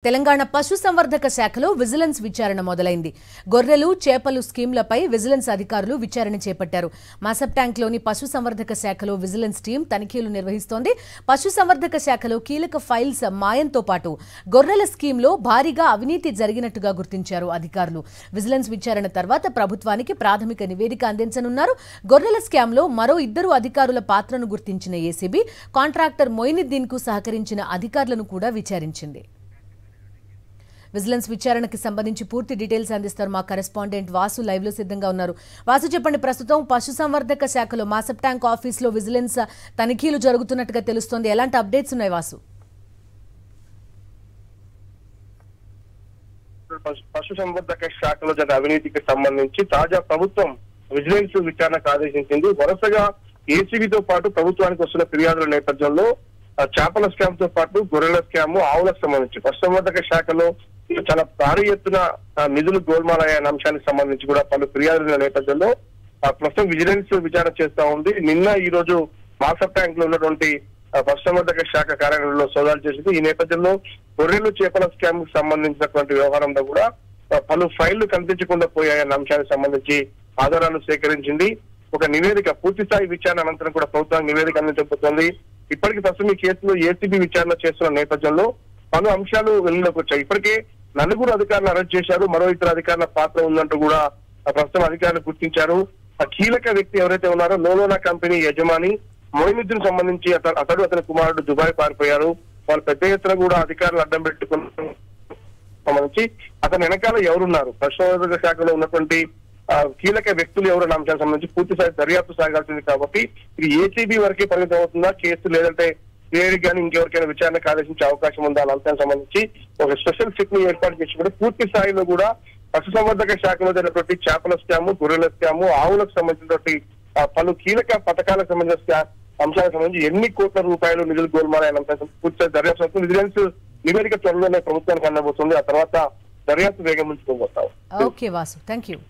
తెలంగాణ పశుసంవర్ధక శాఖలో విజిలెన్స్ విచారణ మొదలైంది. గొర్రెలు, చేపలు స్కీమ్లపై విజిలెన్స్ అధికారులు విచారణ చేపట్టారు. మాసబ్ ట్యాంక్లోని పశుసంవర్ధక శాఖలో విజిలెన్స్ టీం తనిఖీలు నిర్వహిస్తోంది. పశుసంవర్ధక శాఖలో కీలక ఫైల్స్ మాయంతో పాటు గొర్రెల స్కీమ్లో భారీగా అవినీతి జరిగినట్టుగా గుర్తించారు అధికారులు. విజిలెన్స్ విచారణ తర్వాత ప్రభుత్వానికి ప్రాథమిక నివేదిక అందించనున్నారు. గొర్రెల స్కామ్లో మరో 2 అధికారుల పాత్రను గుర్తించిన ఏసీబీ కాంట్రాక్టర్ మొయినుద్దీన్కు సహకరించిన అధికారులను కూడా విచారించింది. విజిలెన్స్ విచారణకి సంబంధించి పూర్తి డీటెయిల్స్ అందిస్తారు మా కరెస్పాండెంట్ వాసు. లైవ్ లో సిద్ధంగా ఉన్నారు. వాసు, చెప్పండి. ప్రస్తుతం పశుసంవర్ధక శాఖలో మాసబ్ ట్యాంక్ ఆఫీస్ లో విజిలెన్స్ తనిఖీలు జరుగుతున్నట్టుగా తెలుస్తోంది. ఎలాంటి అప్డేట్స్ ఉన్నాయి వాసు? పశుసంవర్ధక శాఖలో జరిగిన అవినీతికి సంబంధించి తాజా ప్రభుత్వం విజిలెన్స్ విచారణకు ఆదేశించింది. వరుసగా ఏసీబీతో పాటు ప్రభుత్వానికి వస్తున్న ఫిర్యాదుల నేపథ్యంలో చేపల స్కామ్ తో పాటు గొర్రెల స్కామ్, ఆవులకు సంబంధించి పశుసంవర్ధక శాఖలో చాలా భారీ ఎత్తున నిధులు గోల్మాలయ్యే అంశానికి సంబంధించి కూడా పలు ఫిర్యాదుల నేపథ్యంలో ప్రస్తుతం విజిలెన్స్ విచారణ చేస్తా ఉంది. నిన్న ఈ రోజు మాసబ్ ట్యాంక్ లో ఉన్నటువంటి పశుసంవర్ధక శాఖ కార్యాలయంలో సోదాలు చేసింది. ఈ నేపథ్యంలో గొర్రెలు, చేపల స్కామ్ కు సంబంధించినటువంటి వ్యవహారంలో కూడా పలు ఫైళ్లు కనిపించకుండా పోయాయన్న అంశానికి సంబంధించి ఆధారాలు సేకరించింది. ఒక నివేదిక, పూర్తి స్థాయి విచారణ అనంతరం కూడా ప్రభుత్వానికి నివేదిక అందించబోతోంది. ఇప్పటికీ ప్రస్తుతం ఈ కేసులో ఏసీబీ విచారణ చేస్తున్న నేపథ్యంలో పలు అంశాలు వెలుగులోకి వచ్చాయి. ఇప్పటికే 4 అధికారులు అరెస్ట్ చేశారు. మరో 2 అధికారుల పాత్ర ఉందంటూ కూడా ప్రస్తుతం అధికారులు గుర్తించారు. ఆ కీలక వ్యక్తి ఎవరైతే ఉన్నారో లోలోనా కంపెనీ యజమాని మొయినుద్దీన్ సంబంధించి అతని కుమారుడు దుబాయ్ పారిపోయారు. వాళ్ళు పెద్ద ఎత్తున కూడా అధికారులు అడ్డం పెట్టుకున్న సంబంధించి అతని వెనకాల ఎవరున్నారు, పశుసంవర్ధక శాఖలో ఉన్నటువంటి కీలక వ్యక్తులు ఎవరన్న అంశానికి సంబంధించి పూర్తి స్థాయి దర్యాప్తు సాగాల్సింది. కాబట్టి ఇది ఏసీబీ వరకే పరిమితం అవుతుందా, కేసు లేదంటే సిఐడి కానీ ఇంకెవరికైనా విచారణకు ఆదేశించే అవకాశం ఉందా అన్న అంశానికి సంబంధించి ఒక స్పెషల్ సిట్ ని ఏర్పాటు చేసి కూడా పూర్తి స్థాయిలో కూడా పశుసంవర్ధక శాఖలో జరిగినటువంటి చేపల స్కాము, గొర్రెల స్కాము, ఆవులకు సంబంధించినటువంటి పలు కీలక పథకాలకు సంబంధించిన అంశాలకు సంబంధించి ఎన్ని కోట్ల రూపాయలు నిధులు గోల్మాలైన అంశాన్ని పూర్తి దర్యాప్తు విజిలెన్స్ నివేదిక త్వరలోనే ప్రభుత్వానికి అందబోతుంది. ఆ తర్వాత దర్యాప్తు వేగం ముంచుకోబోతాం. Okay Vasu, thank you.